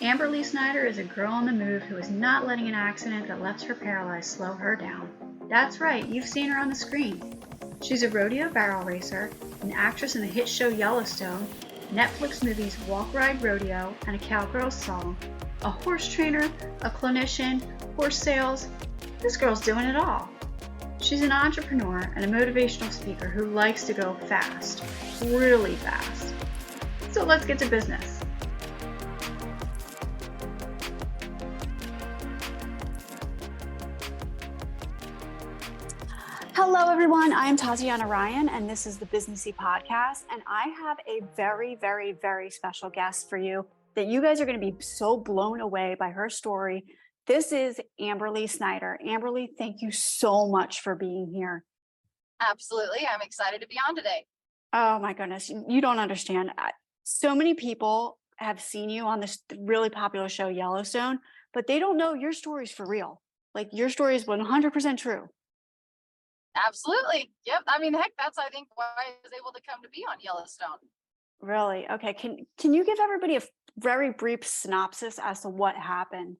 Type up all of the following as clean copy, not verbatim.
Amberley Snyder is a girl on the move who is not letting an accident that left her paralyzed slow her down. That's right, you've seen her on the screen. She's a rodeo barrel racer, an actress in the hit show Yellowstone, Netflix movies Walk.Ride.Rodeo and a Cowgirl song, a horse trainer, a clinician, horse sales. This girl's doing it all. She's an entrepreneur and a motivational speaker who likes to go fast, really fast. So let's get to business. Hello, everyone. I am Tatiana Ryan, and this is the Businessy Podcast. And I have a very, very, very special guest for you that you guys are going to be so blown away by her story. This is Amberley Snyder. Amberley, thank you so much for being here. Absolutely. I'm excited to be on today. Oh, my goodness. You don't understand. So many people have seen you on this really popular show, Yellowstone, but they don't know your story's for real. Like, your story is 100% true. Absolutely. Yep. I mean, heck, that's, I think, why I was able to come to be on Yellowstone. Really? Okay. Can you give everybody a very brief synopsis as to what happened?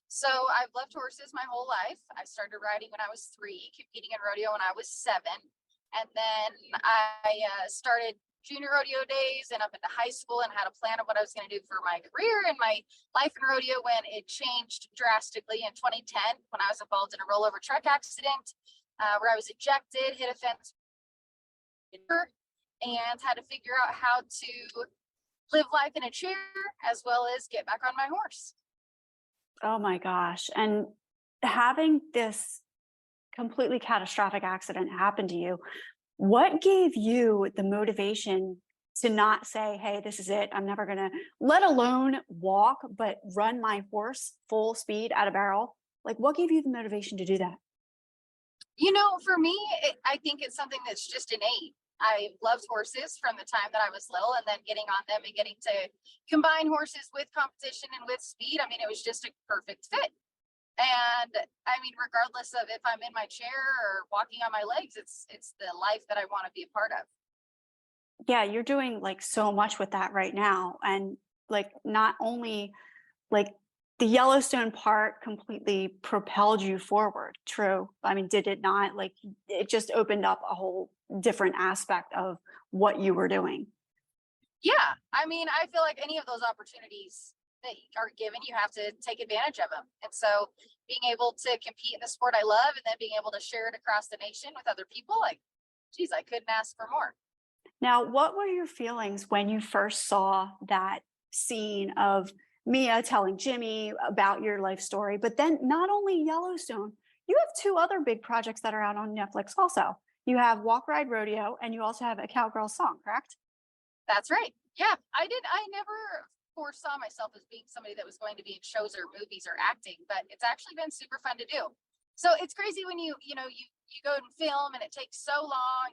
So I've loved horses my whole life. I started riding when I was 3, competing in rodeo when I was 7. And then I started junior rodeo days and up into high school and had a plan of what I was going to do for my career and my life in rodeo when it changed drastically in 2010 when I was involved in a rollover truck accident where I was ejected, hit a fence, and had to figure out how to live life in a chair as well as get back on my horse. Oh my gosh. And having this completely catastrophic accident happen to you, what gave you the motivation to not say, hey, this is it, I'm never going to, let alone walk, but run my horse full speed at a barrel? Like, what gave you the motivation to do that? You know, for me, I think it's something that's just innate. I loved horses from the time that I was little, and then getting on them and getting to combine horses with competition and with speed. I mean, it was just a perfect fit. And I mean, regardless of if I'm in my chair or walking on my legs, it's the life that I want to be a part of. Yeah, you're doing like so much with that right now. And like, not only like the Yellowstone part completely propelled you forward. True. I mean, did it not? Like, it just opened up a whole different aspect of what you were doing. Yeah. I mean, I feel like any of those opportunities that are given, you have to take advantage of them. And so being able to compete in the sport I love and then being able to share it across the nation with other people, like, geez, I couldn't ask for more. Now, what were your feelings when you first saw that scene of Mia telling Jimmy about your life story? But then not only Yellowstone, you have 2 other big projects that are out on Netflix also. You have Walk.Ride.Rodeo and you also have a Cowgirl song, correct? That's right. Yeah, I never foresaw myself as being somebody that was going to be in shows or movies or acting, but it's actually been super fun to do. So it's crazy when you go and film and it takes so long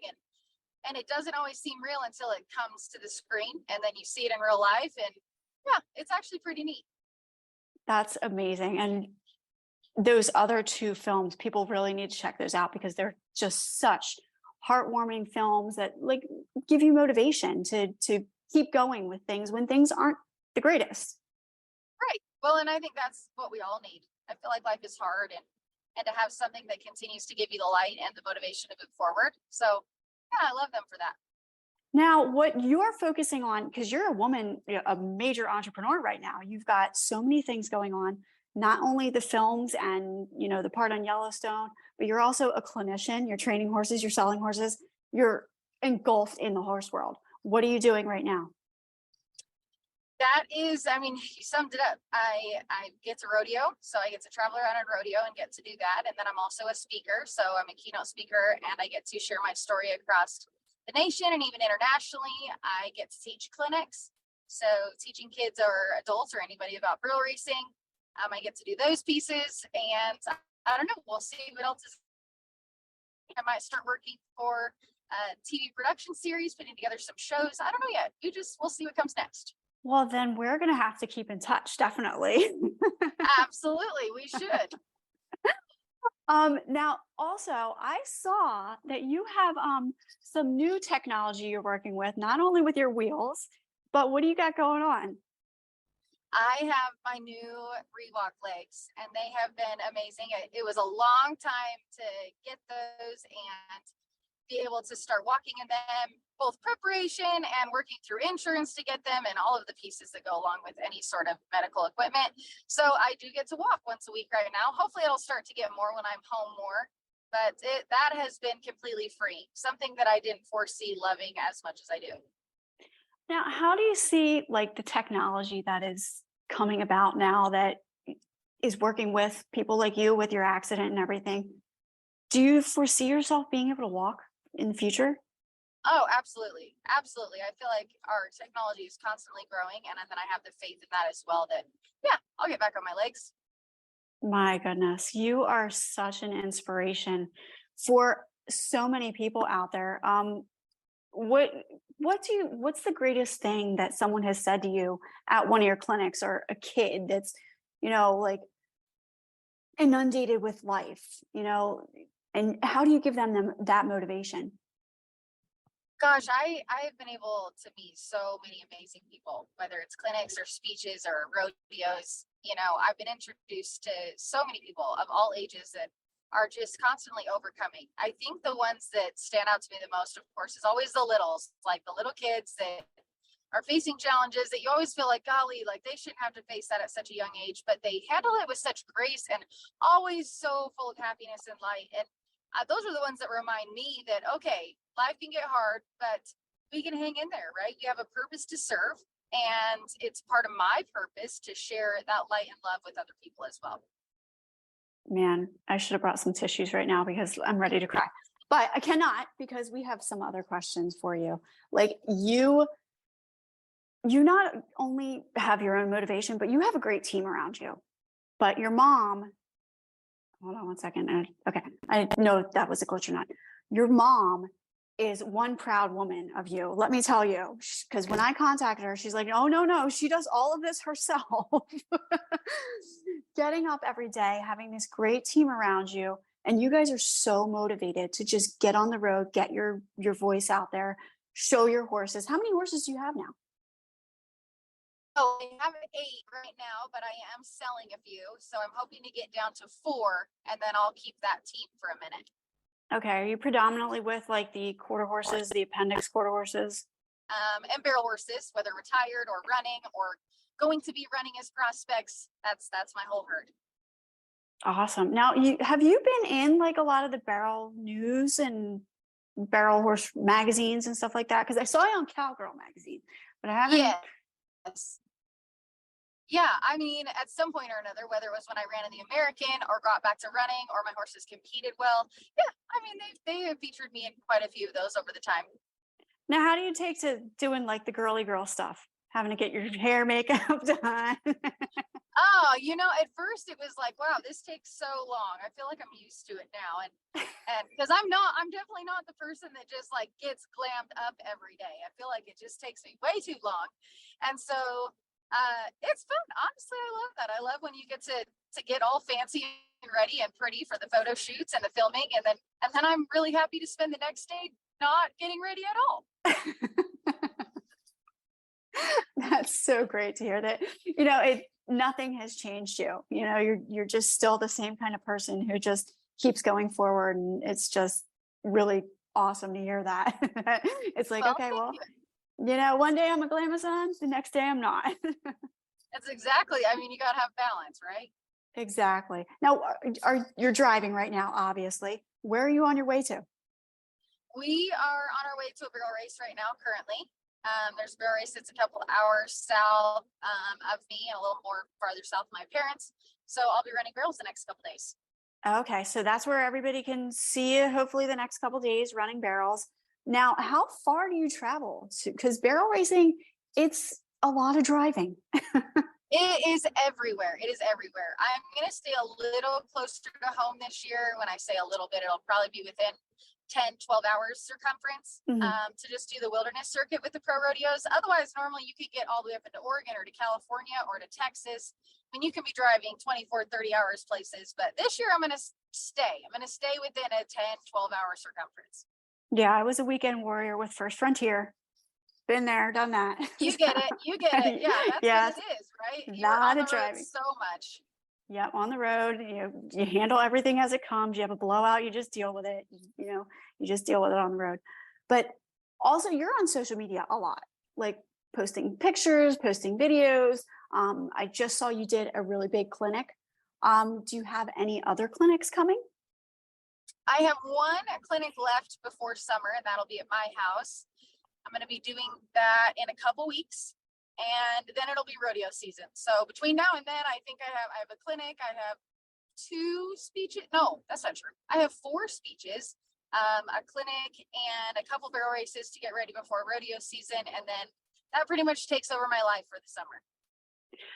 and it doesn't always seem real until it comes to the screen and then you see it in real life. And yeah, it's actually pretty neat. That's amazing. And those other 2 films, people really need to check those out because they're just such heartwarming films that like give you motivation to keep going with things when things aren't the greatest. Right. Well, and I think that's what we all need. I feel like life is hard and to have something that continues to give you the light and the motivation to move forward. So yeah, I love them for that. Now, what you're focusing on, because you're a woman, a major entrepreneur right now, you've got so many things going on, not only the films and, the part on Yellowstone, but you're also a clinician, you're training horses, you're selling horses, you're engulfed in the horse world. What are you doing right now? That is, I mean, you summed it up. I get to rodeo, so I get to travel around on rodeo and get to do that. And then I'm also a speaker, so I'm a keynote speaker and I get to share my story across the nation and even internationally. I get to teach clinics, so teaching kids or adults or anybody about barrel racing. I get to do those pieces, and I don't know, we'll see what else is. I might start working for a TV production series, putting together some shows. I don't know yet. We'll see what comes next. Well, then we're going to have to keep in touch, definitely. Absolutely, we should. Now, also, I saw that you have some new technology you're working with, not only with your wheels, but what do you got going on? I have my new Rewalk legs, and they have been amazing. It was a long time to get those and be able to start walking in them, both preparation and working through insurance to get them and all of the pieces that go along with any sort of medical equipment. So I do get to walk once a week right now. Hopefully it'll start to get more when I'm home more, but that has been completely free, something that I didn't foresee loving as much as I do. Now, how do you see like the technology that is coming about now that is working with people like you with your accident and everything? Do you foresee yourself being able to walk in the future? Oh, absolutely. Absolutely. I feel like our technology is constantly growing, and then I have the faith in that as well that, yeah, I'll get back on my legs. My goodness, you are such an inspiration for so many people out there. What's the greatest thing that someone has said to you at one of your clinics, or a kid that's, like inundated with life, and how do you give them that motivation? Gosh, I have been able to meet so many amazing people, whether it's clinics or speeches or rodeos. I've been introduced to so many people of all ages that are just constantly overcoming. I think the ones that stand out to me the most, of course, is always the littles, like the little kids that are facing challenges that you always feel like, golly, like they shouldn't have to face that at such a young age, but they handle it with such grace and always so full of happiness and light. And those are the ones that remind me that, okay, life can get hard, but we can hang in there, right? We have a purpose to serve, and it's part of my purpose to share that light and love with other people as well. Man, I should have brought some tissues right now because I'm ready to cry, but I cannot because we have some other questions for you. Like you not only have your own motivation, but you have a great team around you. But your mom, hold on one second. Okay, I know that was a glitch or not. Your mom is one proud woman of you. Let me tell you, because when I contacted her, she's like, oh, no, she does all of this herself. Getting up every day, having this great team around you, and you guys are so motivated to just get on the road, get your voice out there, show your horses. How many horses do you have now? Oh, I have 8 right now, but I am selling a few. So I'm hoping to get down to 4, and then I'll keep that team for a minute. Okay. Are you predominantly with like the quarter horses, the appendix quarter horses? And barrel horses, whether retired or running or going to be running as prospects. That's my whole herd. Awesome. Now, have you been in like a lot of the barrel news and barrel horse magazines and stuff like that? Because I saw you on Cowgirl magazine, but I haven't. Yes. Yeah, I mean, at some point or another, whether it was when I ran in the American or got back to running or my horses competed well, yeah, I mean, they have featured me in quite a few of those over the time. Now, how do you take to doing like the girly girl stuff? Having to get your hair, makeup done? Oh, at first it was like, wow, this takes so long. I feel like I'm used to it now. And because I'm definitely not the person that just like gets glammed up every day. I feel like it just takes me way too long. And so it's fun. Honestly, I love that. I love when you get to get all fancy and ready and pretty for the photo shoots and the filming. And then I'm really happy to spend the next day not getting ready at all. That's so great to hear that, nothing has changed you. You're just still the same kind of person who just keeps going forward. And it's just really awesome to hear that. It's like, okay, well, one day I'm a glamazon, the next day I'm not. That's exactly. I mean, you got to have balance, right? Exactly. Now, you're driving right now, obviously. Where are you on your way to? We are on our way to a barrel race right now, currently. There's a barrel race that's a couple of hours south of me and a little more farther south of my parents. So I'll be running barrels the next couple of days. Okay, so that's where everybody can see you, hopefully the next couple of days running barrels. Now, how far do you travel? Because barrel racing, it's a lot of driving. It is everywhere. It is everywhere. I'm going to stay a little closer to home this year. When I say a little bit, it'll probably be within 10, 12 hours circumference to just do the wilderness circuit with the pro rodeos. Otherwise, normally you could get all the way up into Oregon or to California or to Texas. I mean, you can be driving 24, 30 hours places, but this year I'm going to stay. I'm going to stay within a 10, 12 hour circumference. Yeah, I was a weekend warrior with First Frontier. Been there, done that. You get it. You get it. Yeah, that's Yes, what it is, right? You're lot on the of road driving. so much. Yep, on the road, you handle everything as it comes. You have a blowout, you just deal with it. You just deal with it on the road. But also, you're on social media a lot, like posting pictures, posting videos. I just saw you did a really big clinic. Do you have any other clinics coming? I have one clinic left before summer, and that'll be at my house. I'm going to be doing that in a couple weeks, and then it'll be rodeo season. So between now and then, I think I have a clinic. I have 2 speeches. No, that's not true. I have 4 speeches, a clinic, and a couple barrel races to get ready before rodeo season, and then that pretty much takes over my life for the summer.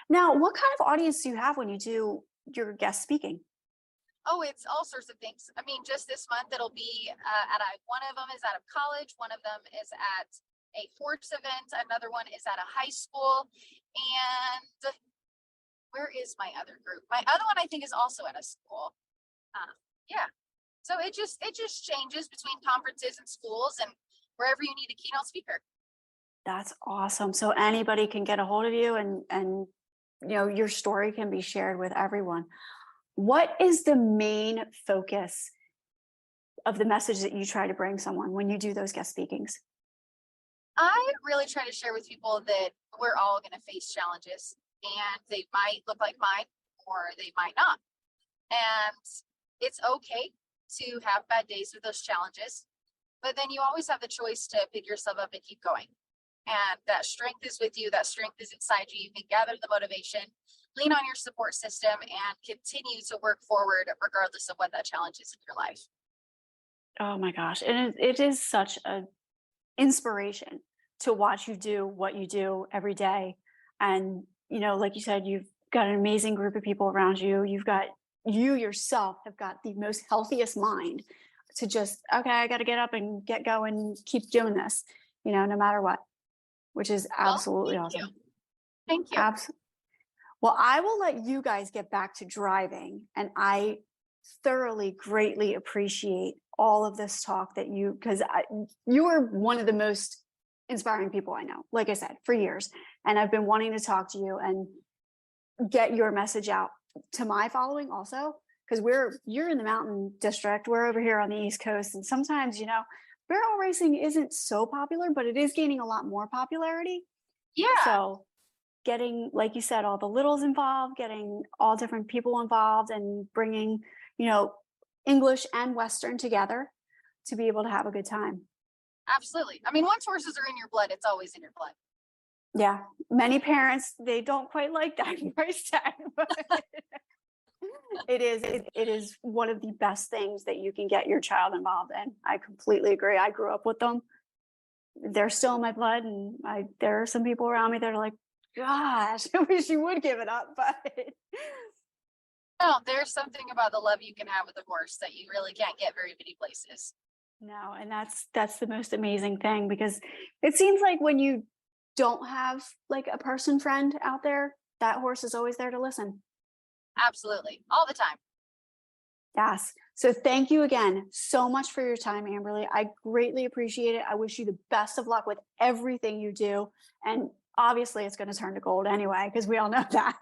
Now, what kind of audience do you have when you do your guest speaking? Oh, it's all sorts of things. I mean, just this month, it'll be one of them is out of college. One of them is at a horse event. Another one is at a high school. And where is my other group? My other one, I think, is also at a school. Yeah. So it just changes between conferences and schools and wherever you need a keynote speaker. That's awesome. So anybody can get a hold of you and your story can be shared with everyone. What is the main focus of the message that you try to bring someone when you do those guest speakings? I really try to share with people that we're all going to face challenges, and they might look like mine or they might not. And it's okay to have bad days with those challenges, but then you always have the choice to pick yourself up and keep going. And that strength is with you. That strength is inside you. You can gather the motivation, lean on your support system, and continue to work forward regardless of what that challenge is in your life. Oh my gosh. And it is such an inspiration to watch you do what you do every day. And, like you said, you've got an amazing group of people around you. You yourself have got the most healthiest mind to just, okay, I got to get up and get going, keep doing this, no matter what, which is absolutely awesome. Thank you. Absolutely. Well, I will let you guys get back to driving, and I thoroughly, greatly appreciate all of this talk that because you are one of the most inspiring people I know, like I said, for years. And I've been wanting to talk to you and get your message out to my following also, because you're in the Mountain District, we're over here on the East Coast. And sometimes, barrel racing isn't so popular, but it is gaining a lot more popularity. Yeah. So getting, like you said, all the littles involved, getting all different people involved, and bringing, English and Western together to be able to have a good time. Absolutely. I mean, once horses are in your blood, it's always in your blood. Yeah. Many parents, they don't quite like that price tag, but it is one of the best things that you can get your child involved in. I completely agree. I grew up with them. They're still in my blood, and there are some people around me that are like, gosh, I wish you would give it up, but no, there's something about the love you can have with a horse that you really can't get very many places. No, and that's the most amazing thing, because it seems like when you don't have like a person friend out there, that horse is always there to listen. Absolutely. All the time. Yes. So thank you again so much for your time, Amberley. I greatly appreciate it. I wish you the best of luck with everything you do. And obviously it's going to turn to gold anyway, because we all know that.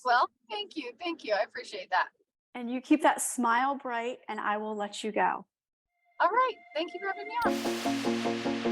Well, thank you. Thank you. I appreciate that. And you keep that smile bright, and I will let you go. All right. Thank you for having me on.